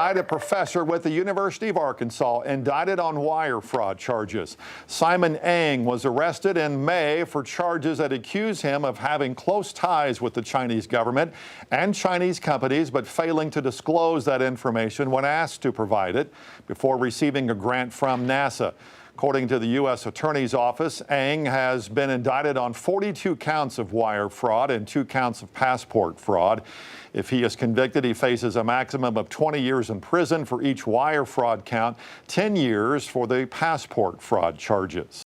A professor with the University of Arkansas indicted on wire fraud charges. Simon Ng was arrested in May for charges that accuse him of having close ties with the Chinese government and Chinese companies, but failing to disclose that information when asked to provide it before receiving a grant from NASA. According to the U.S. Attorney's Office, Ng has been indicted on 42 counts of wire fraud and 2 counts of passport fraud. If he is convicted, he faces a maximum of 20 years in prison for each wire fraud count, 10 years for the passport fraud charges.